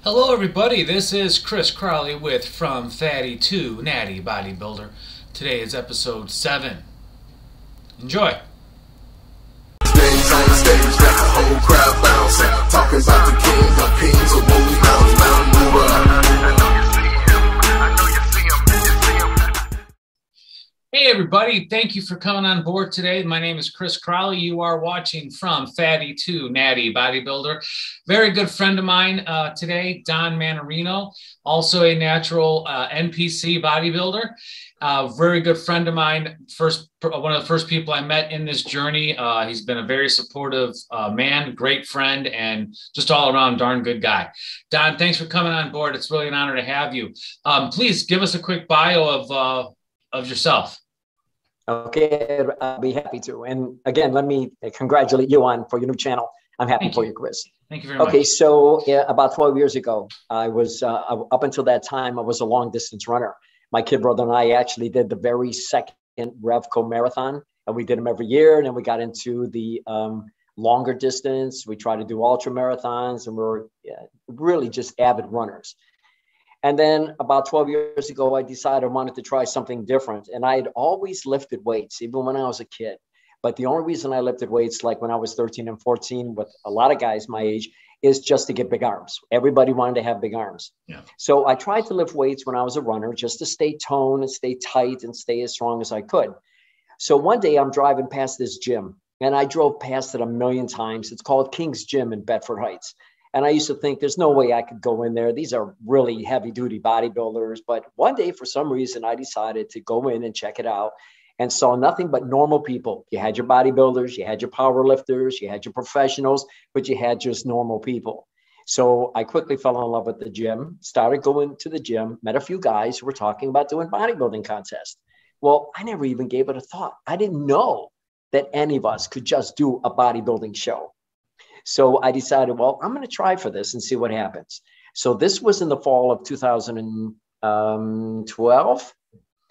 Hello, everybody. This is Chris Crowley with From Fatty to Natty Bodybuilder. Today is episode 7. Enjoy. Names on the stage, got the whole crowd bouncing. Talking about the king of kings, a wolf mountain mover. Hey, everybody. Thank you for coming on board today. My name is Chris Crowley. You are watching From Fatty to Natty Bodybuilder. Very good friend of mine today, Don Manarino, also a natural NPC bodybuilder. Very good friend of mine. One of the first people I met in this journey. He's been a very supportive man, great friend, and just all around darn good guy. Don, thanks for coming on board. It's really an honor to have you. Please give us a quick bio of yourself. Okay, I'll be happy to. And again, let me congratulate you for your new channel. I'm happy for you, Chris. Thank you very much. Okay, so about 12 years ago, I was, up until that time, I was a long distance runner. My kid brother and I actually did the very second Revco Marathon, and we did them every year. And then we got into the longer distance. We tried to do ultra marathons, and we're really just avid runners. And then about 12 years ago, I decided I wanted to try something different. And I had always lifted weights, even when I was a kid. But the only reason I lifted weights, like when I was 13 and 14, with a lot of guys my age, is just to get big arms. Everybody wanted to have big arms. Yeah. So I tried to lift weights when I was a runner, just to stay toned and stay tight and stay as strong as I could. So one day I'm driving past this gym, and I drove past it a million times. It's called King's Gym in Bedford Heights. And I used to think there's no way I could go in there. These are really heavy duty bodybuilders. But one day, for some reason, I decided to go in and check it out and saw nothing but normal people. You had your bodybuilders, you had your power lifters, you had your professionals, but you had just normal people. So I quickly fell in love with the gym, started going to the gym, met a few guys who were talking about doing bodybuilding contests. Well, I never even gave it a thought. I didn't know that any of us could just do a bodybuilding show. So I decided, well, I'm going to try for this and see what happens. So this was in the fall of 2012.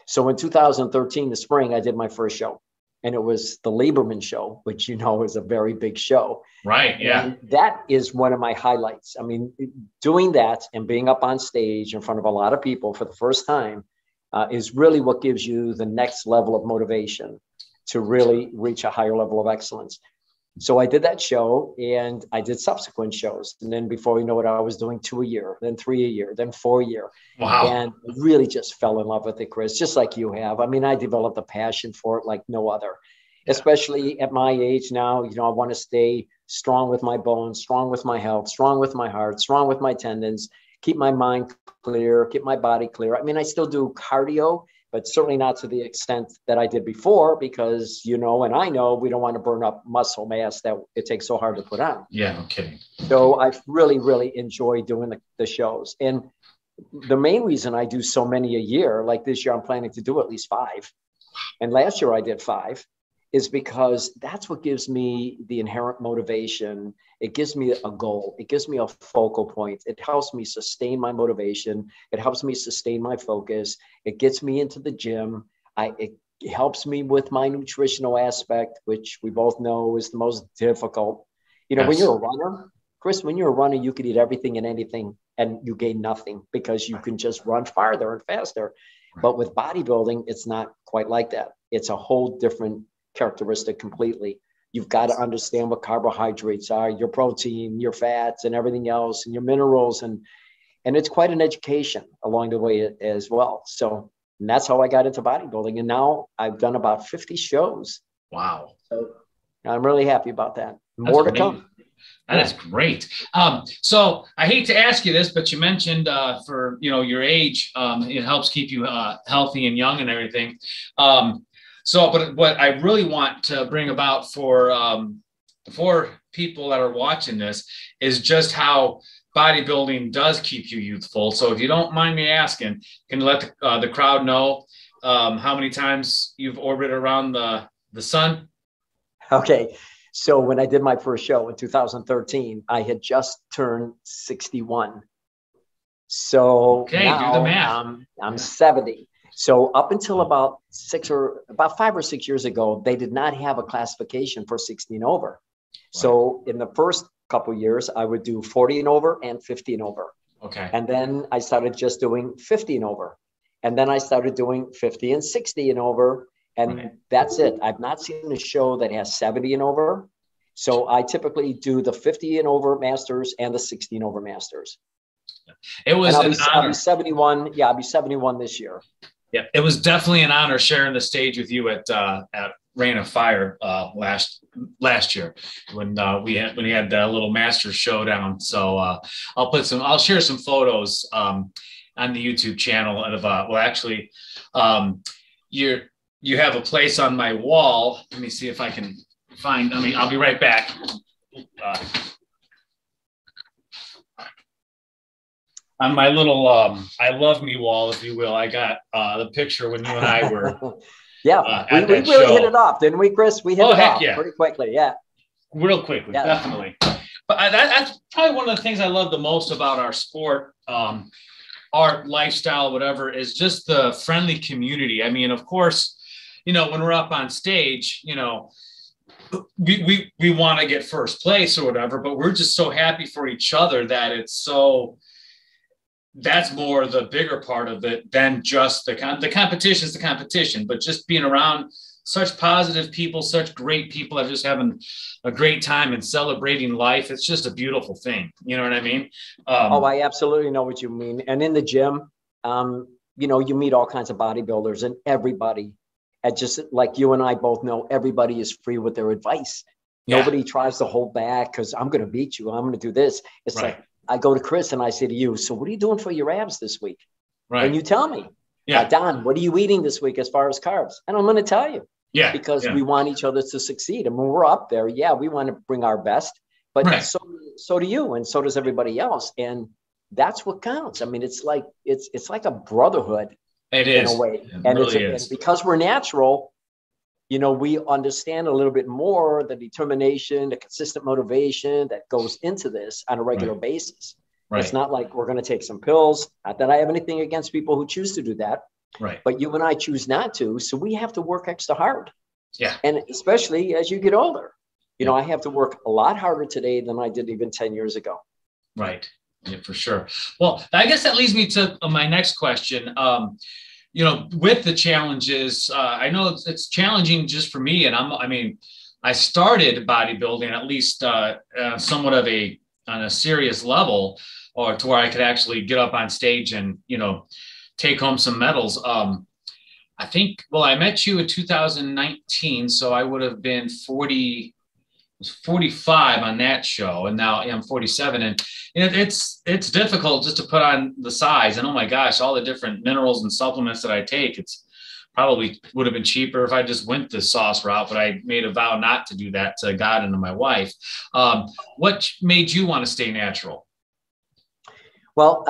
So in 2013, the spring, I did my first show. And it was the Lieberman show, which you know is a very big show. Right, yeah. And that is one of my highlights. I mean, doing that and being up on stage in front of a lot of people for the first time is really what gives you the next level of motivation to really reach a higher level of excellence. So I did that show, and I did subsequent shows. And then before you know it, I was doing 2 a year, then 3 a year, then 4 a year. Wow. And really just fell in love with it, Chris, just like you have. I mean, I developed a passion for it like no other, especially at my age now. You know, I want to stay strong with my bones, strong with my health, strong with my heart, strong with my tendons, keep my mind clear, keep my body clear. I mean, I still do cardio, but certainly not to the extent that I did before, because, you know, and I know we don't want to burn up muscle mass that it takes so hard to put on. Yeah, no kidding. So I really, really enjoy doing the shows. And the main reason I do so many a year, like this year, I'm planning to do at least 5. And last year I did 5, is because that's what gives me the inherent motivation. It gives me a goal. It gives me a focal point. It helps me sustain my motivation. It helps me sustain my focus. It gets me into the gym. It helps me with my nutritional aspect, which we both know is the most difficult. You know, yes. When you're a runner, Chris, when you're a runner, you could eat everything and anything and you gain nothing because you can just run farther and faster. Right. But with bodybuilding, it's not quite like that. It's a whole different characteristic completely. You've got to understand what carbohydrates are, your protein, your fats, and everything else, and your minerals, and it's quite an education along the way as well. So, and that's how I got into bodybuilding, and now I've done about 50 shows. Wow! So I'm really happy about that. More to come. That is great. So I hate to ask you this, but you mentioned for your age, it helps keep you healthy and young and everything. So, but what I really want to bring about for people that are watching this is just how bodybuilding does keep you youthful. So if you don't mind me asking, can you let the crowd know how many times you've orbited around the sun? Okay. So when I did my first show in 2013, I had just turned 61. So okay, now do the math. I'm 70. So up until about 5 or 6 years ago, they did not have a classification for 60 and over. Right. So in the first couple of years, I would do 40 and over and 50 and over. Okay. And then I started just doing 50 and over. And then I started doing 50 and 60 and over. And that's it. I've not seen a show that has 70 and over. So I typically do the 50 and over masters and the 60 and over masters. It was an honor. I'll be 71. Yeah, I'll be 71 this year. Yeah, it was definitely an honor sharing the stage with you at Reign of Fire last year when we had that little master showdown. So I'll share some photos on the YouTube channel of you have a place on my wall. Let me see if I can find. I'll be right back. On my little I love me wall, if you will, I got the picture when you and I were yeah, we really hit it off, didn't we, Chris? We hit it off pretty quickly. Yeah, real quickly, definitely. But that's probably one of the things I love the most about our sport, art, lifestyle, whatever, is just the friendly community. I mean, of course, when we're up on stage, we want to get first place or whatever, but we're just so happy for each other that that's more the bigger part of it than just the competition is the competition, but just being around such positive people, such great people that are just having a great time and celebrating life. It's just a beautiful thing. You know what I mean? I absolutely know what you mean. And in the gym, you meet all kinds of bodybuilders, and everybody, just like you and I both know, everybody is free with their advice. Yeah. Nobody tries to hold back because I'm going to beat you. I'm going to do this. It's like, I go to Chris and I say to you, so what are you doing for your abs this week? Right. And you tell me, Don, what are you eating this week as far as carbs? And I'm going to tell you. Yeah. Because we want each other to succeed. And when we're up there, we want to bring our best, but so do you. And so does everybody else. And that's what counts. I mean, it's like a brotherhood. It is. In a way. And it's because we're natural, we understand a little bit more the determination, the consistent motivation that goes into this on a regular basis. Right. It's not like we're going to take some pills. Not that I have anything against people who choose to do that. Right. But you and I choose not to. So we have to work extra hard. Yeah. And especially as you get older, I have to work a lot harder today than I did even 10 years ago. Right. Yeah, for sure. Well, I guess that leads me to my next question. With the challenges, I know it's challenging just for me. And I started bodybuilding at least somewhat of on a serious level, or to where I could actually get up on stage and, take home some medals. I think, I met you in 2019, so I would have been 45 on that show. And now I'm 47, and it's difficult just to put on the size. And oh my gosh, all the different minerals and supplements that I take, it's probably would have been cheaper if I just went the sauce route, but I made a vow not to do that to God and to my wife. What made you want to stay natural? Well,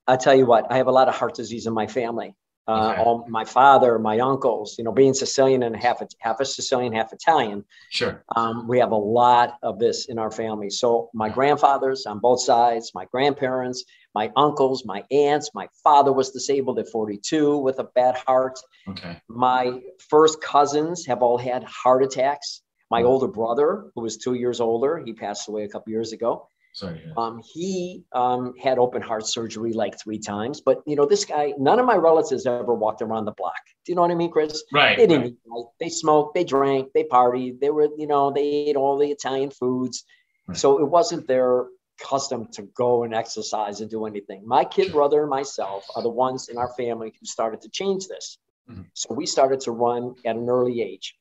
I tell you what, I have a lot of heart disease in my family. All my father, my uncles, being Sicilian and half a Sicilian, half Italian. Sure. We have a lot of this in our family. So my grandfathers on both sides, my grandparents, my uncles, my aunts, my father was disabled at 42 with a bad heart. Okay. My first cousins have all had heart attacks. My older brother, who was 2 years older, he passed away a couple years ago. Sorry. He had open heart surgery like 3 times, but this guy, none of my relatives ever walked around the block. Do you know what I mean, Chris? Right. They didn't. They smoked, they drank, they partied. They were, they ate all the Italian foods. Right. So it wasn't their custom to go and exercise and do anything. My kid brother and myself are the ones in our family who started to change this. Mm-hmm. So we started to run at an early age.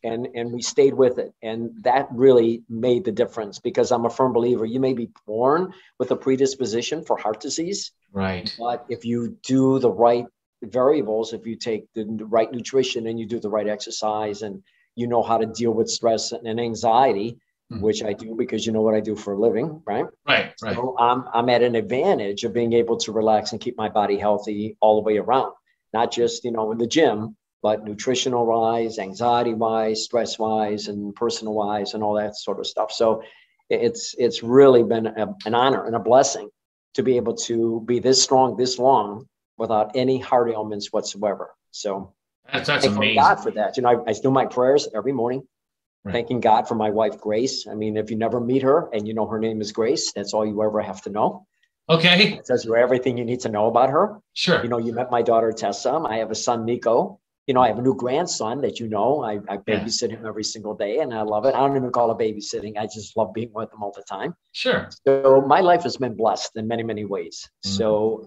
And we stayed with it. And that really made the difference, because I'm a firm believer, you may be born with a predisposition for heart disease. Right. But if you do the right variables, if you take the right nutrition and you do the right exercise and you know how to deal with stress and anxiety, which I do because you know what I do for a living, right? Right. So I'm at an advantage of being able to relax and keep my body healthy all the way around, not just, in the gym, but nutritional wise, anxiety wise, stress wise, and personal wise, and all that sort of stuff. So it's really been an honor and a blessing to be able to be this strong, this long, without any heart ailments whatsoever. So that's amazing. Thank God for that. I do my prayers every morning, thanking God for my wife, Grace. I mean, if you never meet her and her name is Grace, that's all you ever have to know. Okay. It tells you everything you need to know about her. Sure. You know, you met my daughter, Tessa. I have a son, Nico. You know, I have a new grandson that you know. I babysit him every single day, and I love it. I don't even call it babysitting. I just love being with him all the time. Sure. So my life has been blessed in many, many ways. Mm-hmm. So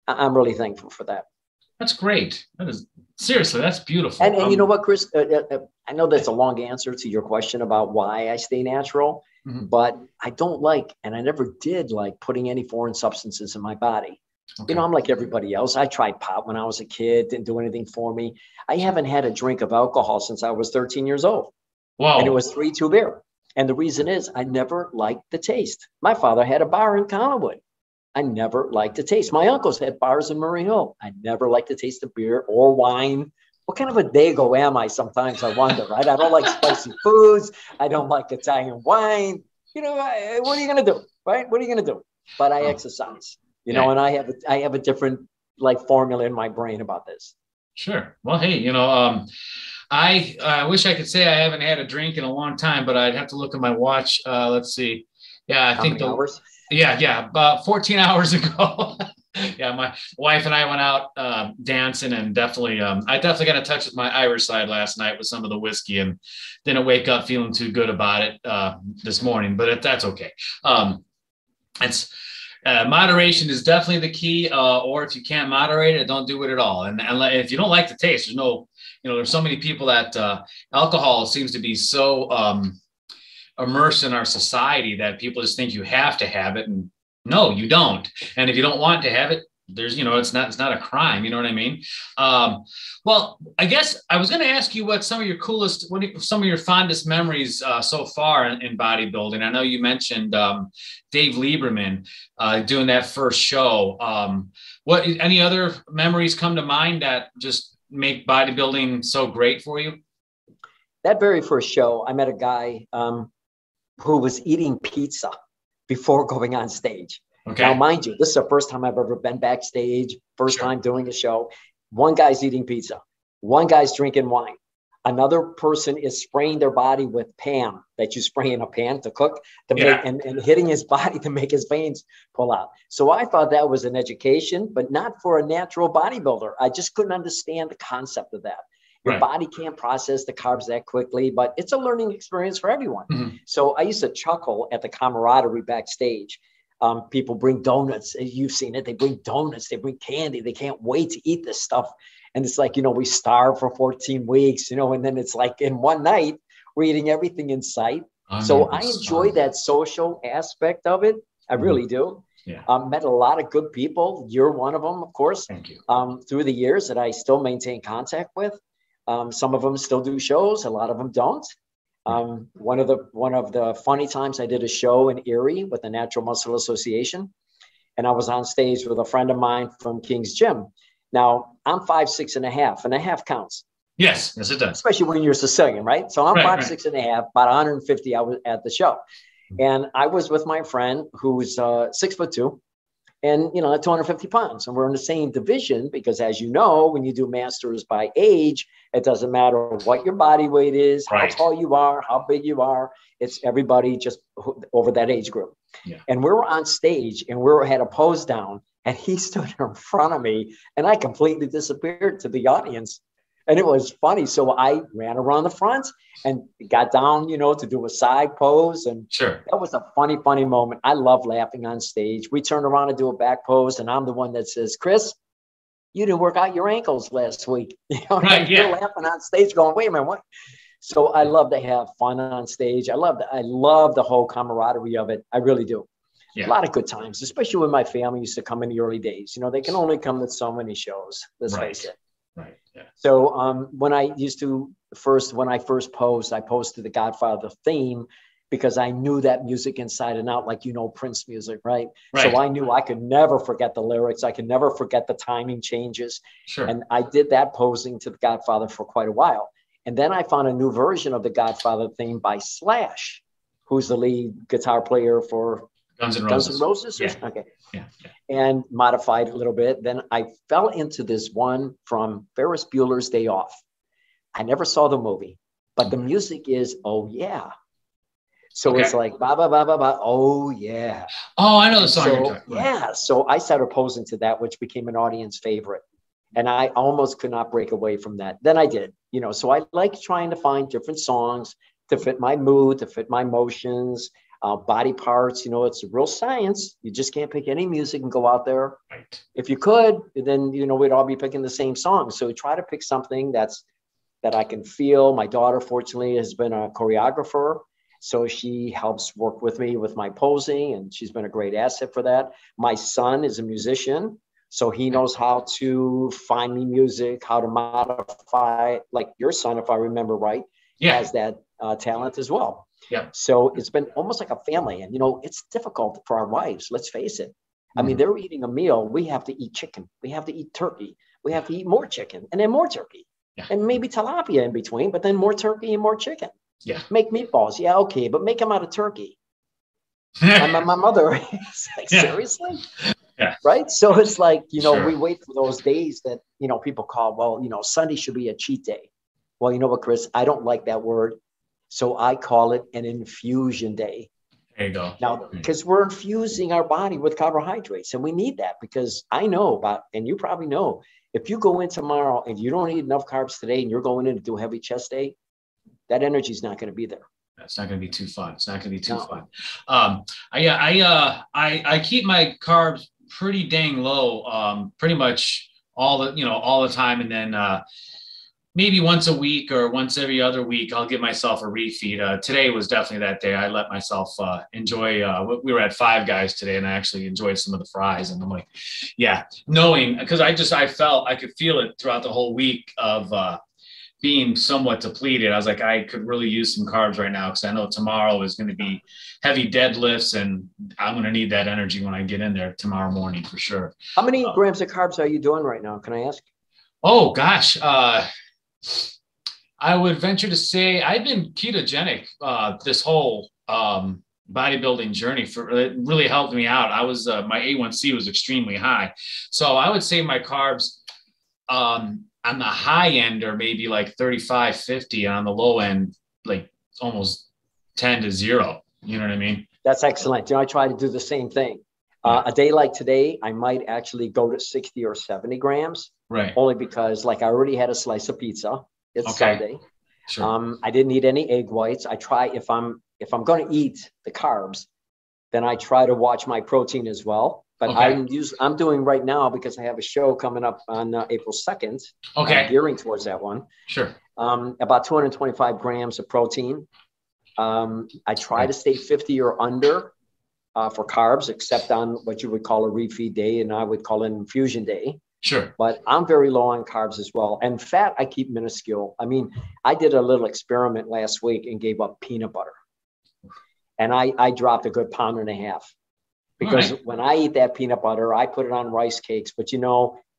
I'm really thankful for that. That's great. That is seriously, that's beautiful. And you know what, Chris? I know that's a long answer to your question about why I stay natural, but I don't like, and I never did like putting any foreign substances in my body. Okay. You know, I'm like everybody else. I tried pot when I was a kid, didn't do anything for me. I haven't had a drink of alcohol since I was 13 years old. Wow. And it was 3-2 beer. And the reason is I never liked the taste. My father had a bar in Collinwood. I never liked the taste. My uncles had bars in Murray Hill. I never liked the taste of beer or wine. What kind of a dago am I sometimes? I wonder, right? I don't like spicy foods. I don't like Italian wine. You know, what are you going to do, right? What are you going to do? But I exercise, you know, and I have a different like formula in my brain about this. Sure. Well, hey, you know, I wish I could say I haven't had a drink in a long time, but I'd have to look at my watch. Let's see. Yeah, I think hours? Yeah, about 14 hours ago. Yeah, my wife and I went out dancing, and definitely, I definitely got in touch with my Irish side last night with some of the whiskey, and didn't wake up feeling too good about it this morning. But that's okay. It's moderation is definitely the key. Or if you can't moderate it, don't do it at all. And if you don't like the taste, there's no, you know, there's so many people that alcohol seems to be so immersed in our society that people just think you have to have it, and no, you don't. And if you don't want to have it, there's, you know, it's not a crime. You know what I mean? Well, I guess I was going to ask you what some of your coolest, some of your fondest memories so far in bodybuilding. I know you mentioned Dave Lieberman doing that first show. What, any other memories come to mind that just make bodybuilding so great for you? That very first show, I met a guy who was eating pizza before going on stage. Okay. Now, mind you, this is the first time I've ever been backstage, first time doing a show. One guy's eating pizza. One guy's drinking wine. Another person is spraying their body with Pam that you spray in a pan to cook to make, and hitting his body to make his veins pull out. So I thought that was an education, but not for a natural bodybuilder. I just couldn't understand the concept of that. Your body can't process the carbs that quickly, but it's a learning experience for everyone. So I used to chuckle at the camaraderie backstage. People bring donuts. You've seen it. They bring donuts. They bring candy. They can't wait to eat this stuff. And it's like, you know, we starve for 14 weeks, you know, and then it's like in one night, we're eating everything in sight. So I enjoy that social aspect of it. I really do. Met a lot of good people. You're one of them, of course. Thank you. Through the years that I still maintain contact with. Some of them still do shows. A lot of them don't. One of the funny times I did a show in Erie with the Natural Muscle Association, and I was on stage with a friend of mine from King's Gym. Now I'm 5'6" and a half counts. Yes, it does. Especially when you're Sicilian, right? So I'm 5'6" and a half, about 150. I was at the show, and I was with my friend who's 6'2". And, you know, 250 pounds. And we're in the same division because, as you know, when you do masters by age, it doesn't matter what your body weight is, how tall you are, how big you are. It's everybody just over that age group. And we were on stage and we had a pose down, and he stood in front of me and I completely disappeared to the audience. And it was funny. So I ran around the front and got down, you know, to do a side pose. And that was a funny, funny moment. I love laughing on stage. We turned around to do a back pose, and I'm the one that says, Chris, you didn't work out your ankles last week. You know, you're laughing on stage going, wait a minute, what? So I love to have fun on stage. I love the whole camaraderie of it. I really do. A lot of good times, especially when my family used to come in the early days. You know, they can only come to so many shows. Let's face it. So when I first posed, I posed to the Godfather theme because I knew that music inside and out, like, you know, Prince music, right? So I knew I could never forget the lyrics. I could never forget the timing changes. And I did that posing to the Godfather for quite a while. And then I found a new version of the Godfather theme by Slash, who's the lead guitar player for Guns N' Roses? Okay. And modified a little bit. Then I fell into this one from Ferris Bueller's Day Off. I never saw the movie, but the music is, oh yeah. So Okay. it's like, ba, ba, ba, ba, ba. Oh, yeah. Oh, I know the And song you're so, talking about. yeah. So I started posing to that, which became an audience favorite. And I almost could not break away from that. Then I did, so I like trying to find different songs to fit my mood, to fit my emotions, body parts. It's a real science. You just can't pick any music and go out there. Right. If you could, then, we'd all be picking the same song. So we try to pick something that I can feel. My daughter, fortunately, has been a choreographer. So she helps work with me with my posing, and she's been a great asset for that. My son is a musician. So he knows how to find me music, how to modify, like your son, if I remember right, has that talent as well. Yeah. So it's been almost like a family. And, it's difficult for our wives. Let's face it. I mean, they're eating a meal. We have to eat chicken. We have to eat turkey. We have to eat more chicken and then more turkey and maybe tilapia in between, but then more turkey and more chicken. Yeah. Make meatballs. Yeah. Okay. But make them out of turkey. my mother is like, seriously? Yeah. Right. So it's like, Sure. we wait for those days that, people call, well, Sunday should be a cheat day. Well, you know what, Chris, I don't like that word. So I call it an infusion day. There you go. Now, because we're infusing our body with carbohydrates, and we need that, because I know about, and you probably know, if you go in tomorrow and you don't eat enough carbs today and you're going in to do a heavy chest day, that energy is not going to be there. It's not going to be too fun. It's not going to be too fun. I keep my carbs pretty dang low, pretty much all the time. And then maybe once a week or once every other week, I'll give myself a refeed. Today was definitely that day. I let myself enjoy, we were at Five Guys today, and I actually enjoyed some of the fries. And I'm like, knowing, because I felt, I could feel it throughout the whole week of being somewhat depleted. I was like, I could really use some carbs right now, because I know tomorrow is going to be heavy deadlifts, and I'm going to need that energy when I get in there tomorrow morning for sure. How many grams of carbs are you doing right now? Can I ask? Oh, gosh. I would venture to say I've been ketogenic this whole bodybuilding journey. It really helped me out. I was my A1C was extremely high, so I would say my carbs on the high end are maybe like 35, 50, and on the low end, like almost 10 to 0. You know what I mean? That's excellent. I try to do the same thing. A day like today, I might actually go to 60 or 70 grams. Right. Only because, like, I already had a slice of pizza. It's Sunday. Sure. I didn't eat any egg whites. I try, if I'm going to eat the carbs, then I try to watch my protein as well. But I'm doing right now, because I have a show coming up on April 2nd. Okay. Gearing towards that one. Sure. About 225 grams of protein. I try to stay 50 or under for carbs, except on what you would call a refeed day, and I would call it an infusion day. Sure. But I'm very low on carbs as well. And fat, I keep minuscule. I mean, I did a little experiment last week and gave up peanut butter. And I dropped a good 1.5 pounds. Because when I eat that peanut butter, I put it on rice cakes. But,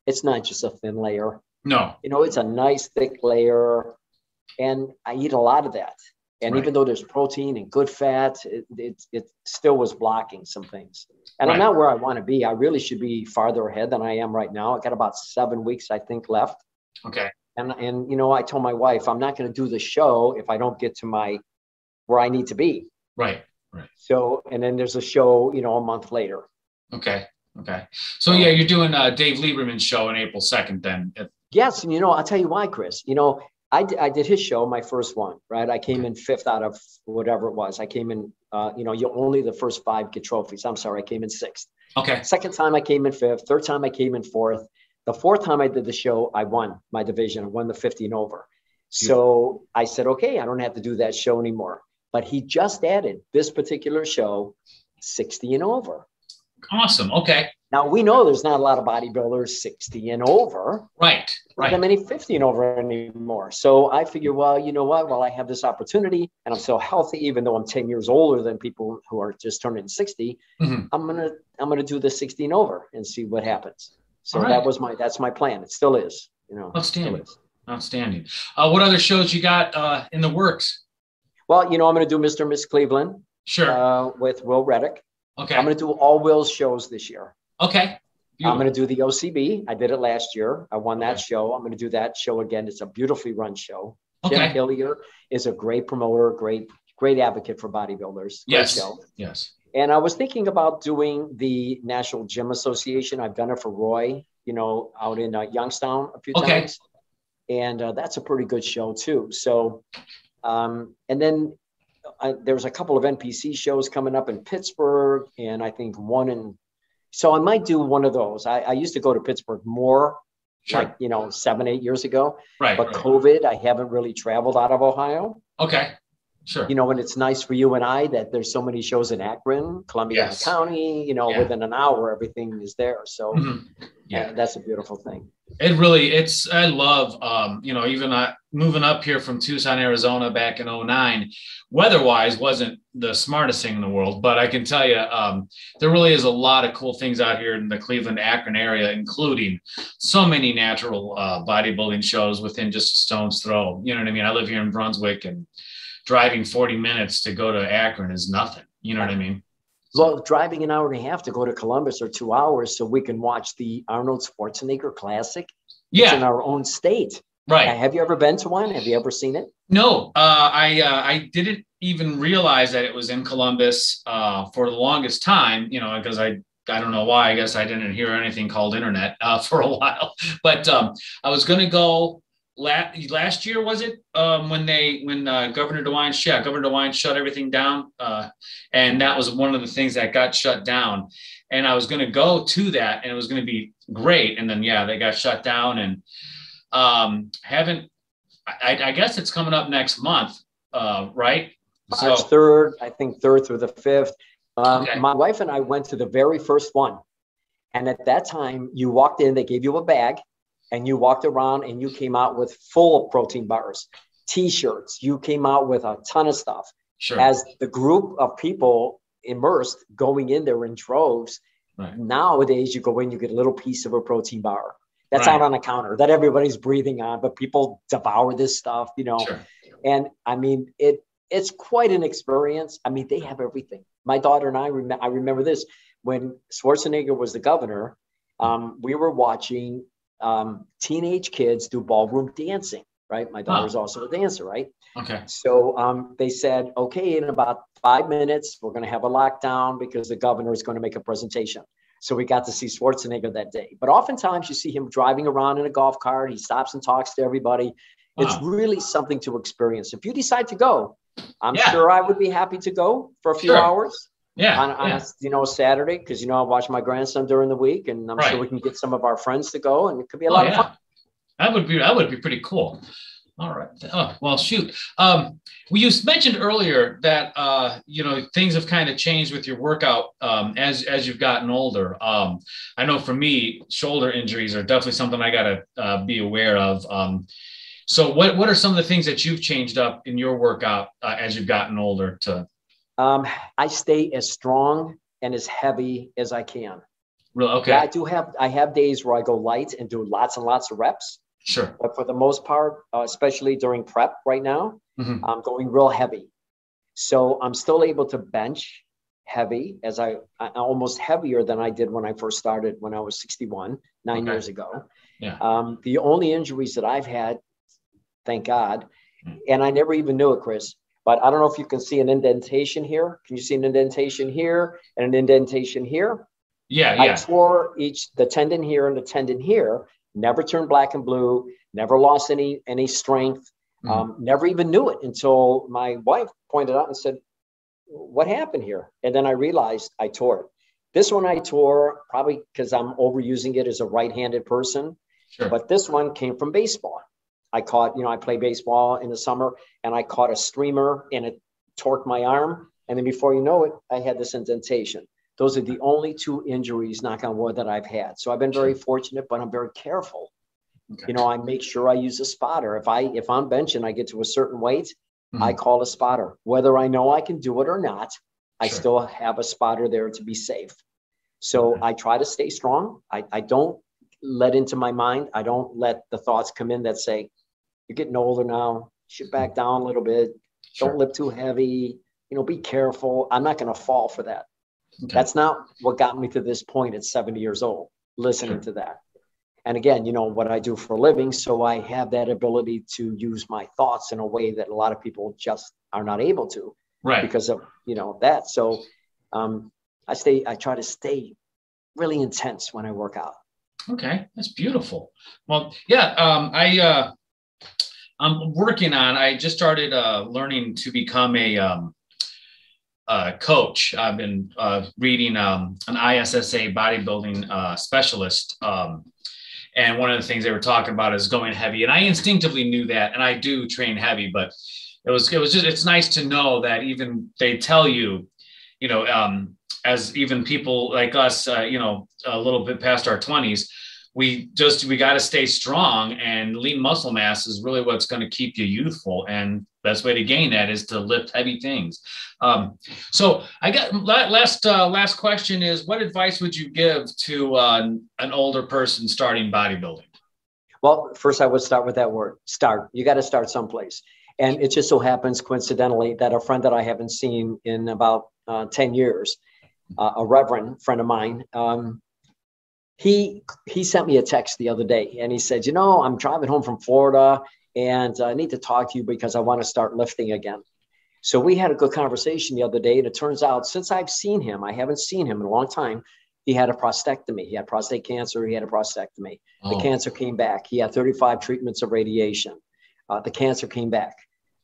it's not just a thin layer. No. It's a nice thick layer. And I eat a lot of that. And even though there's protein and good fat, it still was blocking some things. And I'm not where I want to be. I really should be farther ahead than I am right now. I got about 7 weeks, I think, left. Okay. And I told my wife, I'm not going to do the show if I don't get to where I need to be. Right. So, and then there's a show, a month later. Okay. So you're doing Dave Lieberman's show on April 2nd then. Yes. And, I'll tell you why, Chris. I did his show, my first one, right? I came in 5th out of whatever it was. I came in, you only the first 5 get trophies. I'm sorry, I came in 6th. Okay. Second time I came in 5th. Third time I came in 4th. The 4th time I did the show, I won my division. I won the 50 and over. So I said, okay, I don't have to do that show anymore. But he just added this particular show, 60 and over. Awesome. Okay. Now, we know there's not a lot of bodybuilders 60 and over. Right. Not that many 50 and over anymore. So I figure, well, you know what? Well, I have this opportunity and I'm so healthy, even though I'm 10 years older than people who are just turning 60. I'm gonna do the 60 and over and see what happens. So that's my plan. It still is. Outstanding. What other shows you got in the works? Well, I'm going to do Mr. and Miss Cleveland. Sure. With Will Reddick. Okay. I'm going to do all Will's shows this year. Okay. I'm going to do the OCB. I did it last year. I won that show. I'm going to do that show again. It's a beautifully run show. Okay. Jim Hillier is a great promoter, great great advocate for bodybuilders. Great Yes. show. Yes. And I was thinking about doing the National Gym Association. I've done it for Roy, out in Youngstown a few times. And that's a pretty good show too. So, and then there's a couple of NPC shows coming up in Pittsburgh, and I think so I might do one of those. I used to go to Pittsburgh more, Sure. like, 7, 8 years ago. Right. But COVID, I haven't really traveled out of Ohio. Okay. Sure. And it's nice for you and I that there's so many shows in Akron, Columbia County, within an hour, everything is there. So that's a beautiful thing. I love, even moving up here from Tucson, Arizona back in 2009, weather-wise wasn't the smartest thing in the world, but I can tell you, there really is a lot of cool things out here in the Cleveland, Akron area, including so many natural bodybuilding shows within just a stone's throw. You know what I mean? I live here in Brunswick, and driving 40 minutes to go to Akron is nothing. You know what I mean? Well, driving an hour and a half to go to Columbus, or 2 hours so we can watch the Arnold Schwarzenegger Classic. Yeah. It's in our own state. Right. Have you ever been to one? Have you ever seen it? No, I didn't even realize that it was in Columbus for the longest time, because I don't know why. I guess I didn't hear anything called internet for a while. But I was going to go last year, was it? When Governor DeWine shut everything down. And that was one of the things that got shut down. And I was going to go to that, and it was going to be great. And then, they got shut down, and I guess it's coming up next month, right? March 3rd, I think 3rd through the 5th. Okay. My wife and I went to the very first one. And at that time, you walked in, they gave you a bag, and you walked around, and you came out with full protein bars, T-shirts. You came out with a ton of stuff. Sure. As the group of people immersed going in there in droves. Right. Nowadays, you go in, you get a little piece of a protein bar. That's out on the counter that everybody's breathing on, but people devour this stuff, Sure. And I mean, it's quite an experience. I mean, they have everything. My daughter and I remember this when Schwarzenegger was the governor. We were watching teenage kids do ballroom dancing, right? My daughter's also a dancer, right? Okay. So they said, okay, in about 5 minutes, we're going to have a lockdown because the governor is going to make a presentation. So we got to see Schwarzenegger that day. But oftentimes you see him driving around in a golf cart. He stops and talks to everybody. Wow. It's really something to experience. If you decide to go, I'm sure I would be happy to go for a few hours. Yeah. On a Saturday, because I watch my grandson during the week, and I'm sure we can get some of our friends to go, and it could be a lot of fun. That would be pretty cool. All right. Oh, well, shoot. You mentioned earlier that things have kind of changed with your workout as you've gotten older. I know for me, shoulder injuries are definitely something I got to be aware of. So what are some of the things that you've changed up in your workout as you've gotten older? I stay as strong and as heavy as I can. Really? Okay. Yeah, I have days where I go light and do lots and lots of reps. Sure. But for the most part, especially during prep right now, I'm going real heavy. So I'm still able to bench heavy as I almost heavier than I did when I first started when I was 61, 9 years ago. Yeah. The only injuries that I've had, thank God, and I never even knew it, Chris, but I don't know if you can see an indentation here. Can you see an indentation here and an indentation here? Yeah. I tore the tendon here and the tendon here. Never turned black and blue, never lost any strength, never even knew it until my wife pointed out and said, what happened here? And then I realized I tore it. This one I tore probably because I'm overusing it as a right-handed person, but this one came from baseball. I caught, I play baseball in the summer, and I caught a streamer and it torqued my arm. And then before you know it, I had this indentation. Those are the only two injuries, knock on wood, that I've had. So I've been very fortunate, but I'm very careful. Okay. I make sure I use a spotter. If I'm benching, I get to a certain weight, I call a spotter. Whether I know I can do it or not, I still have a spotter there to be safe. So I try to stay strong. I don't let into my mind. I don't let the thoughts come in that say, you're getting older now, you should back down a little bit. Don't lift too heavy, be careful. I'm not going to fall for that. Okay. That's not what got me to this point at 70 years old, listening to that. And again, what I do for a living. So I have that ability to use my thoughts in a way that a lot of people just are not able to. Right. because of, that. So I try to stay really intense when I work out. Okay. That's beautiful. Well, yeah. I'm working on, I just started learning to become a coach. I've been reading an ISSA bodybuilding specialist. And one of the things they were talking about is going heavy. And I instinctively knew that, and I do train heavy, but it's nice to know that even they tell you, as even people like us, a little bit past our 20s, we got to stay strong, and lean muscle mass is really what's going to keep you youthful. And best way to gain that is to lift heavy things. So I got last question is, what advice would you give to an older person starting bodybuilding? Well, first I would start with that word, start. You got to start someplace. And it just so happens coincidentally that a friend that I haven't seen in about 10 years, a reverend friend of mine, he sent me a text the other day, and he said, I'm driving home from Florida and I need to talk to you because I want to start lifting again. So we had a good conversation the other day, and it turns out since I've seen him, I haven't seen him in a long time. He had a prostatectomy. He had prostate cancer. He had a prostatectomy. Oh. The cancer came back. He had 35 treatments of radiation. The cancer came back.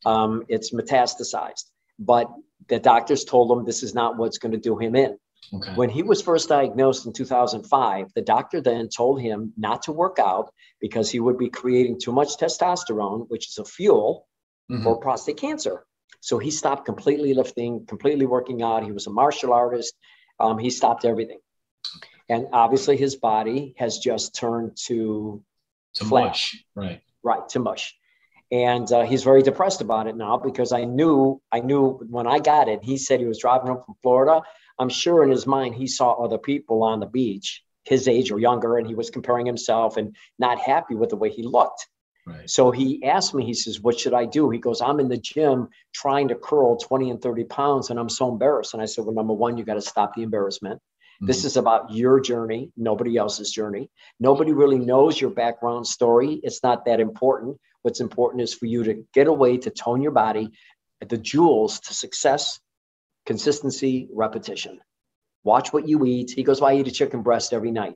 It's metastasized, but the doctors told him this is not what's going to do him in. Okay. When he was first diagnosed in 2005, the doctor then told him not to work out because he would be creating too much testosterone, which is a fuel for prostate cancer. So he stopped completely lifting, completely working out. He was a martial artist. He stopped everything. And obviously his body has just turned to mush. Right, to mush. And he's very depressed about it now because I knew when I got it, he said he was driving home from Florida. I'm sure in his mind, he saw other people on the beach, his age or younger, and he was comparing himself and not happy with the way he looked. Right. So he asked me, he says, what should I do? He goes, I'm in the gym trying to curl 20 and 30 pounds, and I'm so embarrassed. And I said, well, number one, you got to stop the embarrassment. Mm-hmm. This is about your journey, nobody else's journey. Nobody really knows your background story. It's not that important. What's important is for you to get a way to tone your body, the jewels to success, consistency, repetition. Watch what you eat. He goes, well, I eat a chicken breast every night.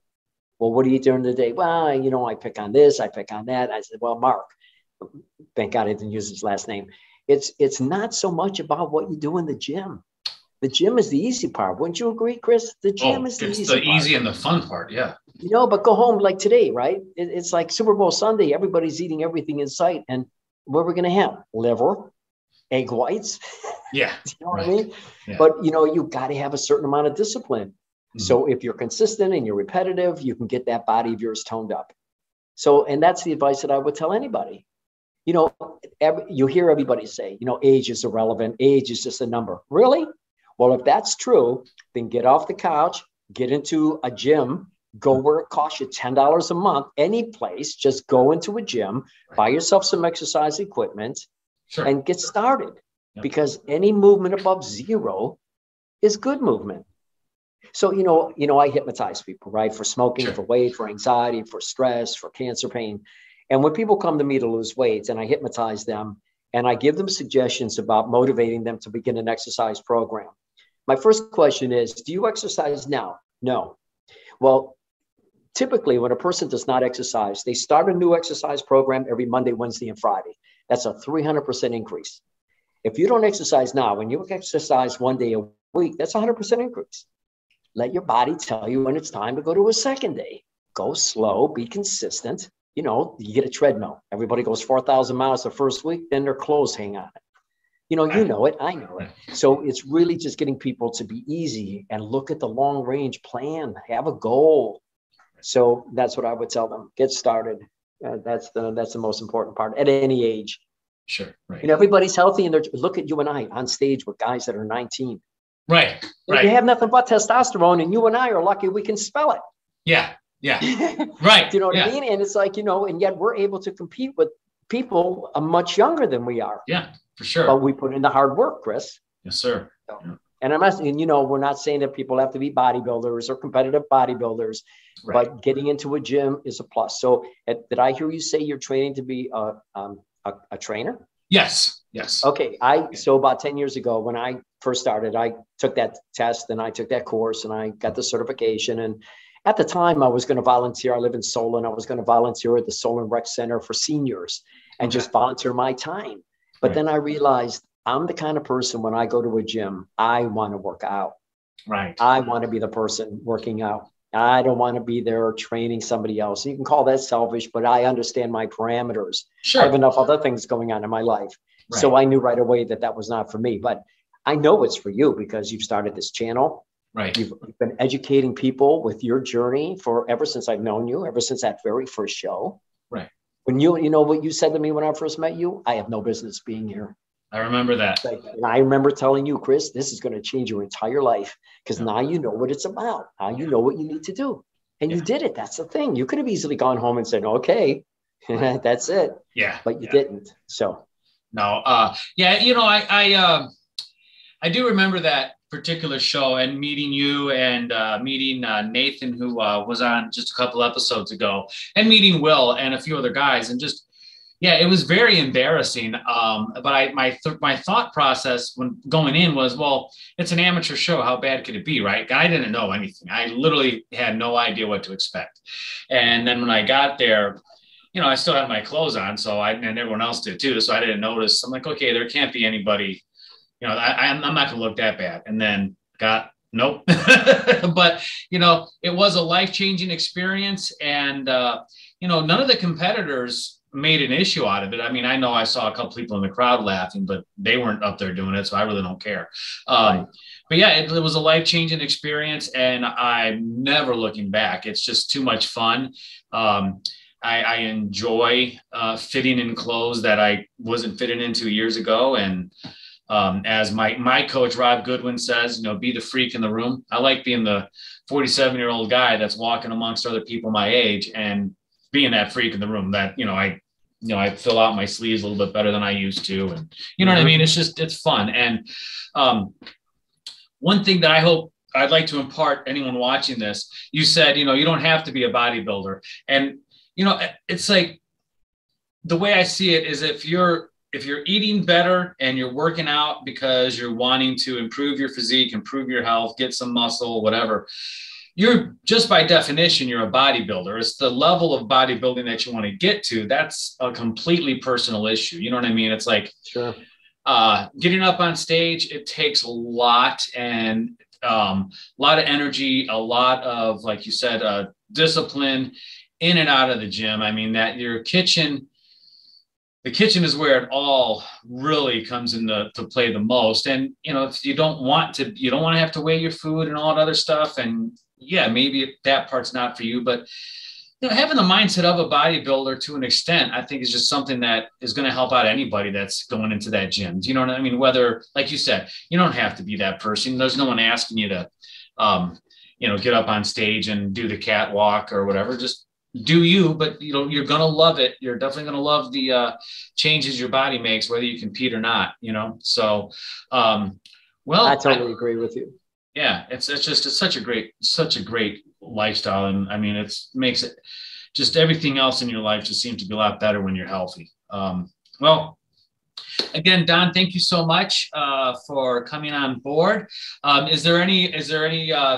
Well, what do you eat during the day? Well, I pick on this, I pick on that. I said, well, Mark, thank God I didn't use his last name. It's not so much about what you do in the gym. The gym is the easy part. Wouldn't you agree, Chris? The gym is the easy part. It's the easy and the fun part, yeah. But go home like today, right? It's like Super Bowl Sunday. Everybody's eating everything in sight. And what we're going to have? Liver, egg whites. Yeah. You know what I mean? Yeah. But, you got to have a certain amount of discipline. Mm-hmm. So if you're consistent and you're repetitive, you can get that body of yours toned up. So, and that's the advice that I would tell anybody. You hear everybody say, age is irrelevant. Age is just a number. Really? Well, if that's true, then get off the couch, get into a gym, go where it costs you $10 a month, any place, just go into a gym, buy yourself some exercise equipment, and get started. Yep. Because any movement above zero is good movement. So, I hypnotize people, right? For smoking, for weight, for anxiety, for stress, for cancer pain. And when people come to me to lose weight and I hypnotize them and I give them suggestions about motivating them to begin an exercise program, my first question is, do you exercise now? No. Well, typically when a person does not exercise, they start a new exercise program every Monday, Wednesday, and Friday. That's a 300% increase. If you don't exercise now, when you exercise one day a week, that's 100% increase. Let your body tell you when it's time to go to a second day. Go slow, be consistent. You get a treadmill. Everybody goes 4,000 miles the first week, then their clothes hang on it. You know it, I know it. So it's really just getting people to be easy and look at the long range plan, have a goal. So that's what I would tell them. Get started. That's the most important part at any age. Sure. Right. Everybody's healthy and look at you and I on stage with guys that are 19. Right. Right. You have nothing but testosterone and you and I are lucky we can spell it. Yeah. Yeah. Right. You know what I mean? And it's like, and yet we're able to compete with people much younger than we are. Yeah, for sure. But we put in the hard work, Chris. Yes, sir. So, and I'm asking, we're not saying that people have to be bodybuilders or competitive bodybuilders, but getting into a gym is a plus. So did I hear you say you're training to be a trainer? Yes. Yes. Okay. So about 10 years ago, when I first started, I took that test and I took that course and I got the certification. And at the time I was going to volunteer. I live in Solon. I was going to volunteer at the Solon Rec Center for seniors and just volunteer my time. But then I realized I'm the kind of person, when I go to a gym, I want to work out. Right. I want to be the person working out. I don't want to be there training somebody else. You can call that selfish, but I understand my parameters. Sure. I have enough other things going on in my life. Right. So I knew right away that that was not for me. But I know it's for you because you've started this channel. Right. You've been educating people with your journey for ever since I've known you, ever since that very first show. Right. When you know what you said to me when I first met you, I have no business being here. I remember that. And I remember telling you, Chris, this is going to change your entire life because now you know what it's about. Now you know what you need to do. And you did it. That's the thing. You could have easily gone home and said, okay, that's it. Yeah. But you didn't. So. No. Yeah. You know, I do remember that particular show and meeting you and meeting Nathan, who was on just a couple episodes ago, and meeting Will and a few other guys, and just, yeah, it was very embarrassing. But my thought process when going in was, well, it's an amateur show. How bad could it be, right? I didn't know anything. I literally had no idea what to expect. And then when I got there, you know, I still had my clothes on, and everyone else did too. So I didn't notice. I'm like, okay, there can't be anybody, you know, I'm not going to look that bad. And then nope. But, you know, it was a life-changing experience. And, you know, none of the competitors made an issue out of it. I mean, I know I saw a couple people in the crowd laughing, but they weren't up there doing it. So I really don't care. But yeah, it was a life-changing experience and I'm never looking back. It's just too much fun. I enjoy fitting in clothes that I wasn't fitting into years ago. And as my coach, Rob Goodwin, says, you know, be the freak in the room. I like being the 47-year-old guy that's walking amongst other people my age and being that freak in the room that, I fill out my sleeves a little bit better than I used to. And you know what I mean? It's fun. And one thing that I hope I'd like to impart anyone watching this, you said, you know, you don't have to be a bodybuilder. And, you know, it's like the way I see it is if you're eating better and you're working out because you're wanting to improve your physique, improve your health, get some muscle, whatever, you're just by definition, you're a bodybuilder. It's the level of bodybuilding that you want to get to. That's a completely personal issue. You know what I mean? It's like, sure. Getting up on stage, it takes a lot and a lot of energy, a lot of, like you said, discipline in and out of the gym. I mean, that your kitchen, the kitchen is where it all really comes into play the most. And, you know, if you don't want to have to weigh your food and all that other stuff. And yeah, maybe that part's not for you, but you know, having the mindset of a bodybuilder to an extent, I think is just something that is going to help out anybody that's going into that gym. Do you know what I mean? Whether, like you said, you don't have to be that person. There's no one asking you to, get up on stage and do the catwalk or whatever. Just do you, but you know, you're going to love it. You're definitely going to love the changes your body makes, whether you compete or not, you know? So, well, I totally agree with you. Yeah. It's such a great lifestyle. And I mean, it makes it just everything else in your life just seems to be a lot better when you're healthy. Well, again, Don, thank you so much for coming on board. Is there any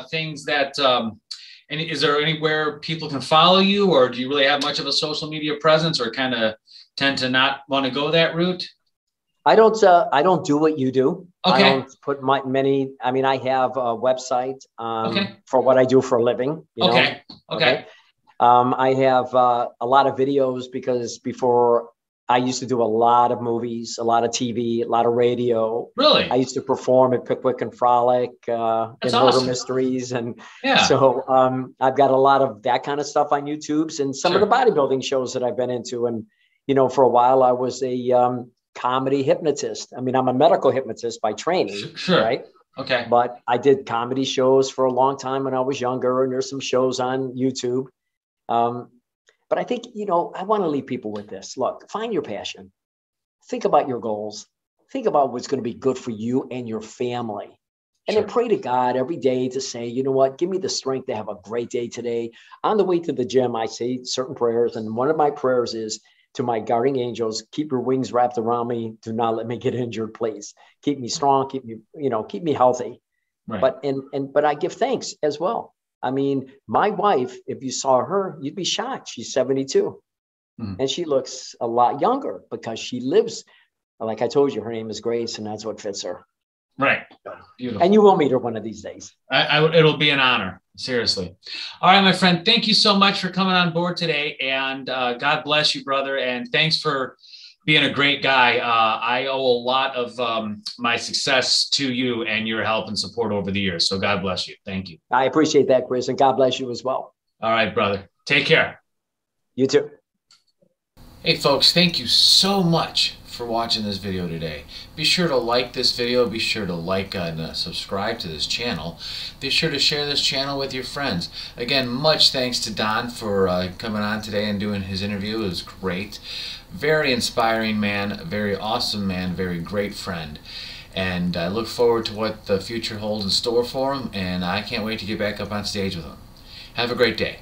things that, is there anywhere people can follow you, or do you really have much of a social media presence, or kind of tend to not want to go that route? I don't do what you do. Okay. I don't put I have a website okay. for what I do for a living. You know? Okay. I have a lot of videos because before I used to do a lot of movies, a lot of TV, a lot of radio. Really? I used to perform at Pickwick and Frolic in awesome. Murder Mysteries. And yeah. So I've got a lot of that kind of stuff on YouTube's and some Sure. of the bodybuilding shows that I've been into. And, you know, for a while I was a comedy hypnotist. I mean, I'm a medical hypnotist by training, sure. right? Okay. But I did comedy shows for a long time when I was younger, and there's some shows on YouTube. But I think, you know, I want to leave people with this. Look, find your passion. Think about your goals. Think about what's going to be good for you and your family. And Sure. then pray to God every day to say, you know what, give me the strength to have a great day today. On the way to the gym, I say certain prayers. And one of my prayers is, to my guardian angels, keep your wings wrapped around me. Do not let me get injured, please. Keep me strong, keep me, keep me healthy. Right. But I give thanks as well. I mean, my wife, if you saw her, you'd be shocked. She's 72. And she looks a lot younger because she lives, like I told you, her name is Grace, and that's what fits her. Right. Beautiful. And you will meet her one of these days. It'll be an honor. Seriously. All right, my friend. Thank you so much for coming on board today. And God bless you, brother. And thanks for being a great guy. I owe a lot of my success to you and your help and support over the years. So God bless you. Thank you. I appreciate that, Chris. And God bless you as well. All right, brother. Take care. You too. Hey folks, thank you so much for watching this video today. Be sure to like this video, be sure to like and subscribe to this channel. Be sure to share this channel with your friends. Again, much thanks to Don for coming on today and doing his interview. It was great. Very inspiring man, very awesome man, very great friend. And I look forward to what the future holds in store for him, and I can't wait to get back up on stage with him. Have a great day.